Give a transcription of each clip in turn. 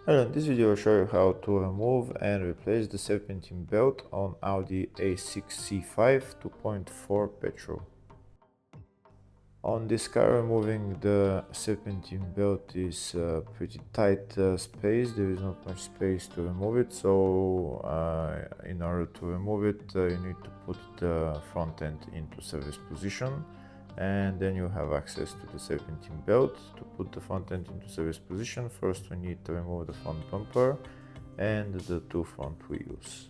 Hello, in this video I'll show you how to remove and replace the Serpentine Belt on Audi A6 C5 2.4 petrol. On this car, removing the Serpentine Belt is a pretty tight space. There is not much space to remove it, so in order to remove it you need to put the front end into service position, and then you have access to the Serpentine Belt. To put the front end into service position, first we need to remove the front bumper and the two front wheels.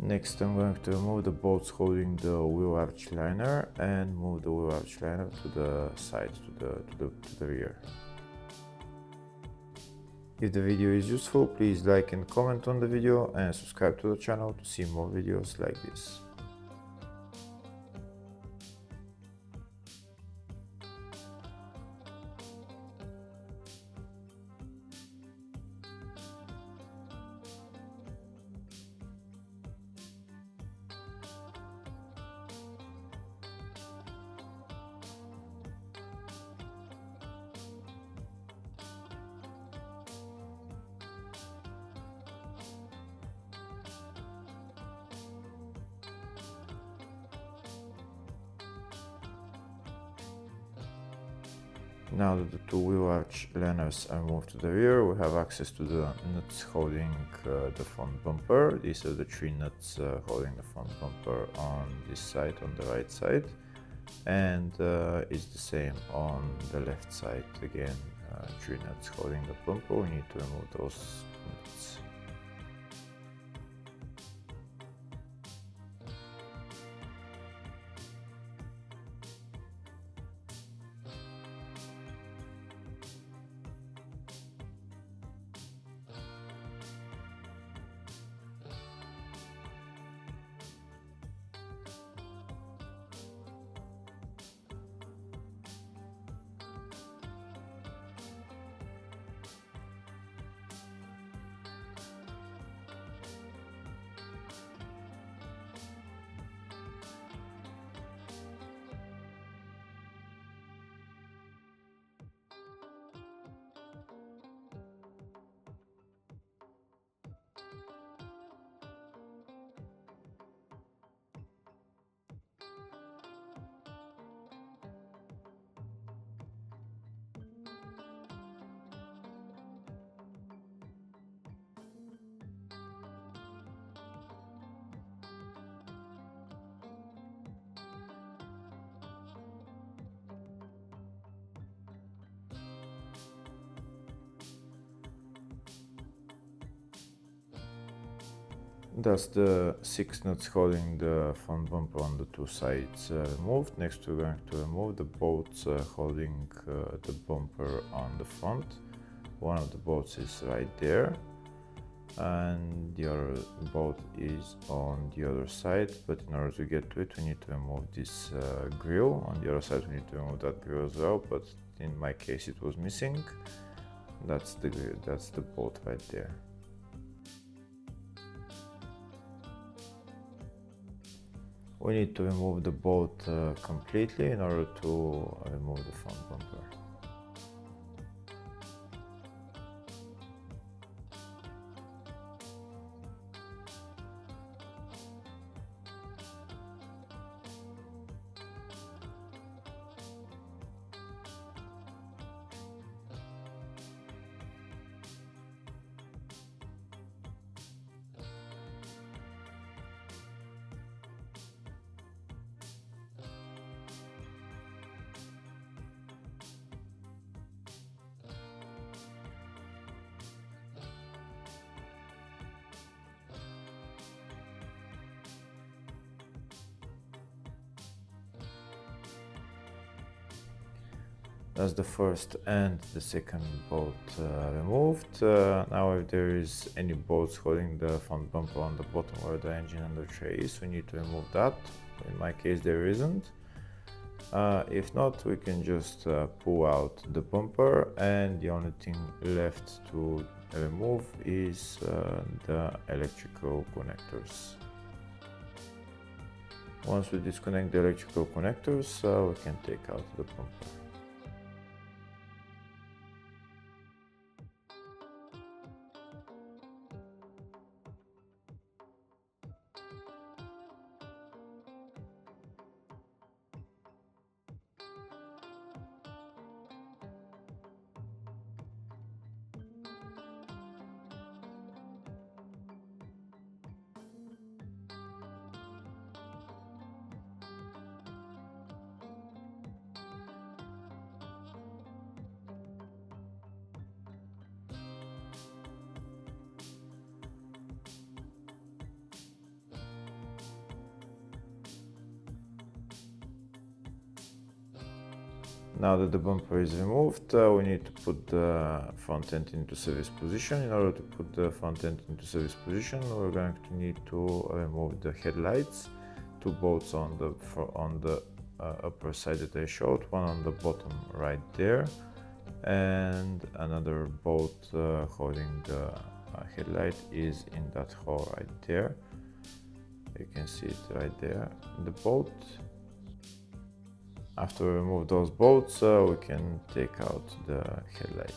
Next, I'm going to remove the bolts holding the wheel arch liner and move the wheel arch liner to the side, to the rear. If the video is useful, please like and comment on the video and subscribe to the channel to see more videos like this. Now that the two wheel arch liners are moved to the rear, we have access to the nuts holding the front bumper. These are the three nuts holding the front bumper on this side, on the right side, and it's the same on the left side. Again, three nuts holding the bumper. We need to remove those nuts. Thus the 6 nuts holding the front bumper on the two sides removed. Next we're going to remove the bolts holding the bumper on the front. One of the bolts is right there and the other bolt is on the other side, but in order to get to it we need to remove this grill. On the other side we need to remove that grill as well, but in my case it was missing. That's the bolt right there. We need to remove the bolt completely in order to remove the front bumper. That's the first and the second bolt removed. Now if there is any bolts holding the front bumper on the bottom where the engine and the tray is, we need to remove that. In my case there isn't. If not, we can just pull out the bumper, and the only thing left to remove is the electrical connectors. Once we disconnect the electrical connectors, we can take out the bumper. Now that the bumper is removed, we need to put the front end into service position. In order to put the front end into service position, we're going to need to remove the headlights, 2 bolts on the upper side that I showed, one on the bottom right there, and another bolt holding the headlight is in that hole right there. You can see it right there, the bolt. After we remove those bolts, we can take out the headlight.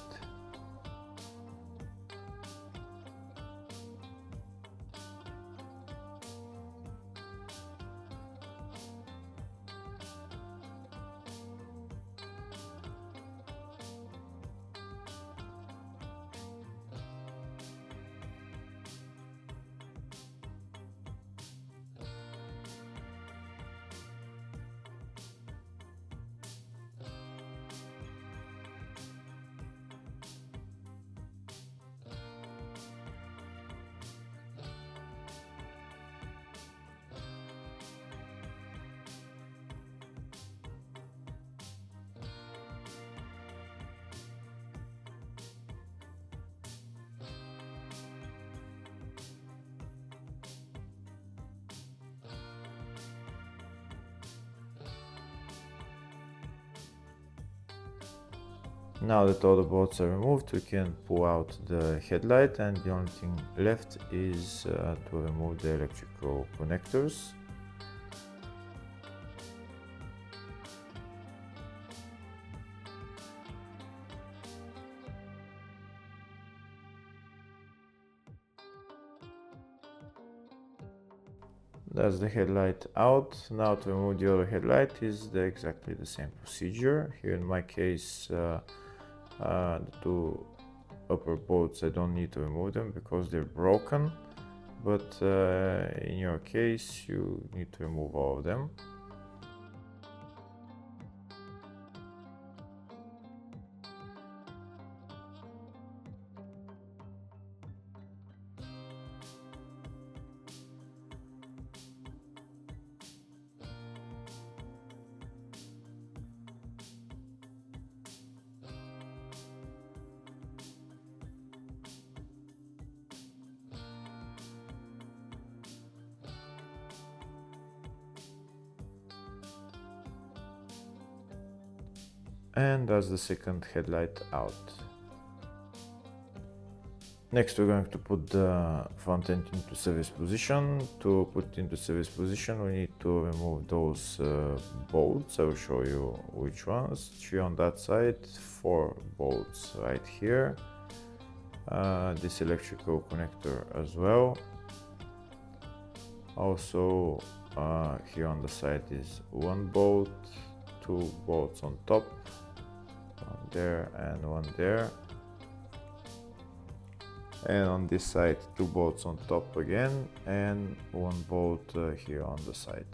Now that all the bolts are removed, we can pull out the headlight, and the only thing left is to remove the electrical connectors. That's the headlight out. Now to remove the other headlight is exactly the same procedure. Here in my case, the 2 upper bolts, I don't need to remove them because they're broken, but in your case you need to remove all of them. And that's the second headlight out. Next we're going to put the front end into service position. To put it into service position we need to remove those bolts. I will show you which ones. 3 on that side, 4 bolts right here. This electrical connector as well. Also here on the side is 1 bolt, 2 bolts on top, one there and one there, and on this side 2 bolts on top again and 1 bolt here on the side.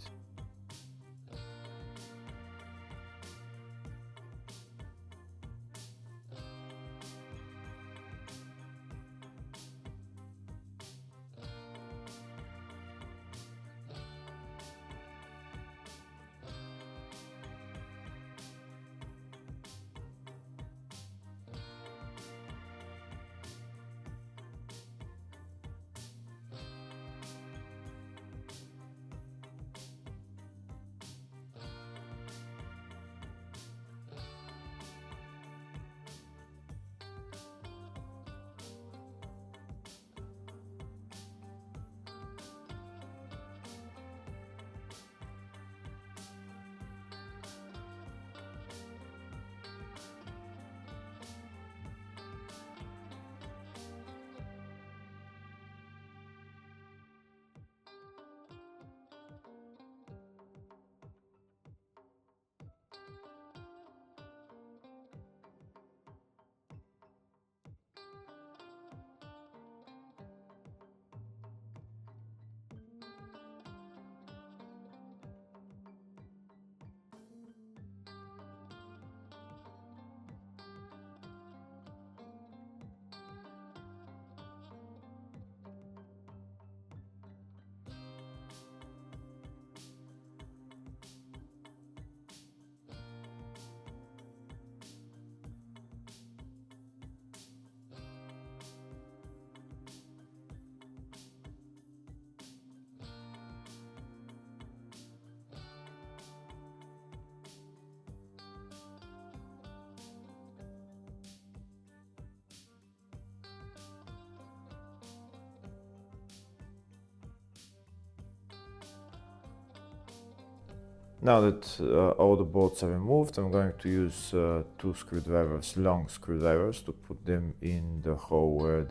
Now that all the bolts are removed, I'm going to use two screwdrivers, long screwdrivers, to put them in the hole where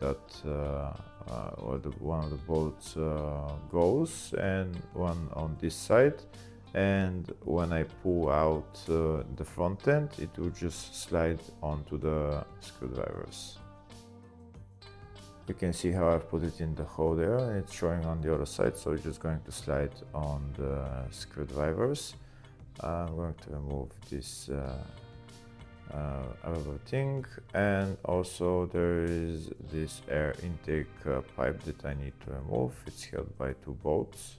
one of the bolts goes, and one on this side. And when I pull out the front end, it will just slide onto the screwdrivers. You can see how I've put it in the hole there, and it's showing on the other side, so it's just going to slide on the screwdrivers. I'm going to remove this rubber thing, and also there is this air intake pipe that I need to remove. It's held by two bolts.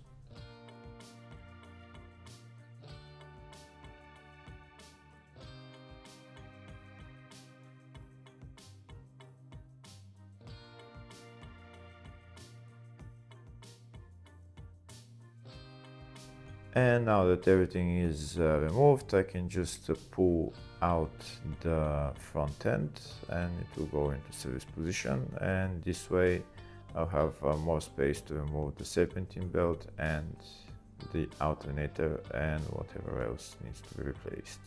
And now that everything is removed, I can just pull out the front end, and it will go into service position, and this way I'll have more space to remove the serpentine belt and the alternator and whatever else needs to be replaced.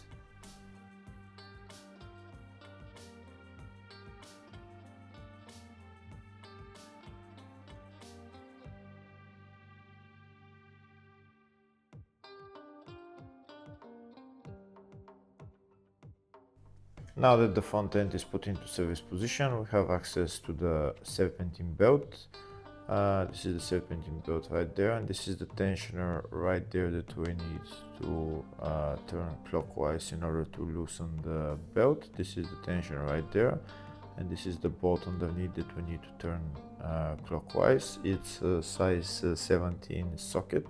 Now that the front end is put into service position, we have access to the serpentine belt. This is the serpentine belt right there, and this is the tensioner right there that we need to turn clockwise in order to loosen the belt. This is the tensioner right there, and this is the bolt underneath that we need to turn clockwise. It's a size 17 socket.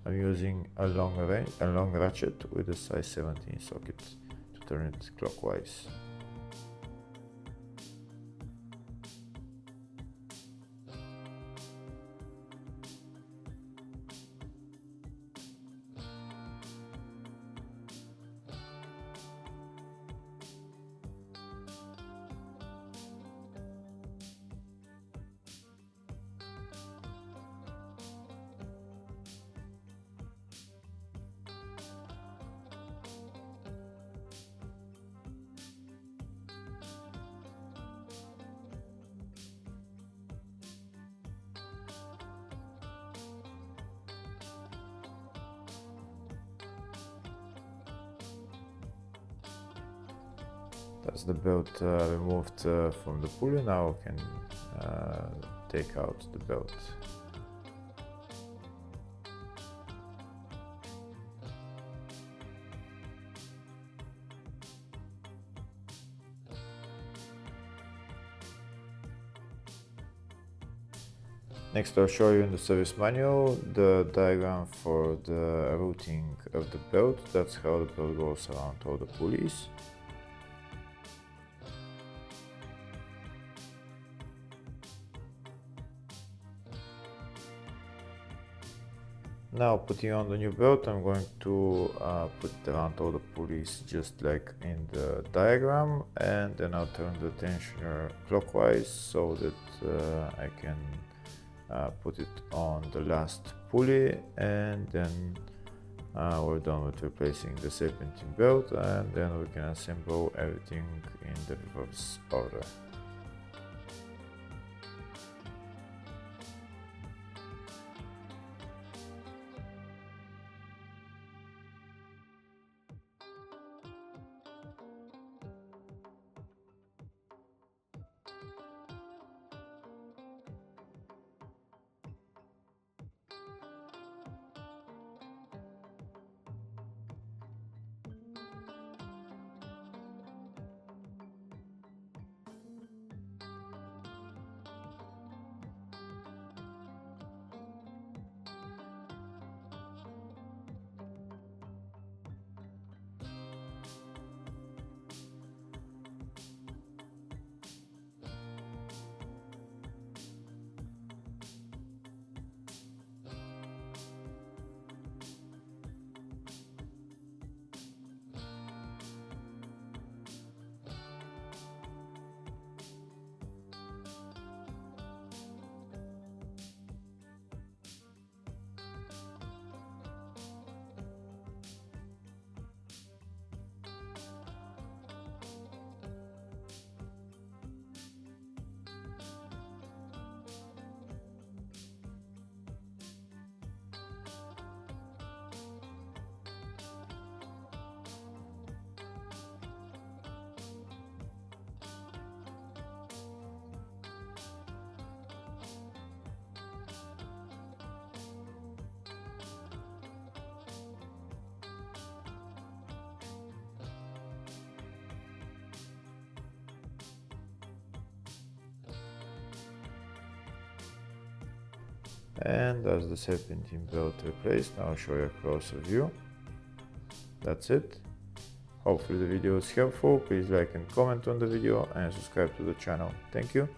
I'm using a long ratchet with a size 17 socket to turn it clockwise. That's the belt removed from the pulley. Now I can take out the belt. Next, I'll show you in the service manual the diagram for the routing of the belt. That's how the belt goes around all the pulleys. Now, putting on the new belt, I'm going to put it around all the pulleys just like in the diagram, and then I'll turn the tensioner clockwise so that I can put it on the last pulley, and then we're done with replacing the serpentine belt, and then we can assemble everything in the reverse order. And that's the serpentine belt replaced. Now I'll show you a closer view. That's it. Hopefully the video was helpful. Please like and comment on the video and subscribe to the channel. Thank you.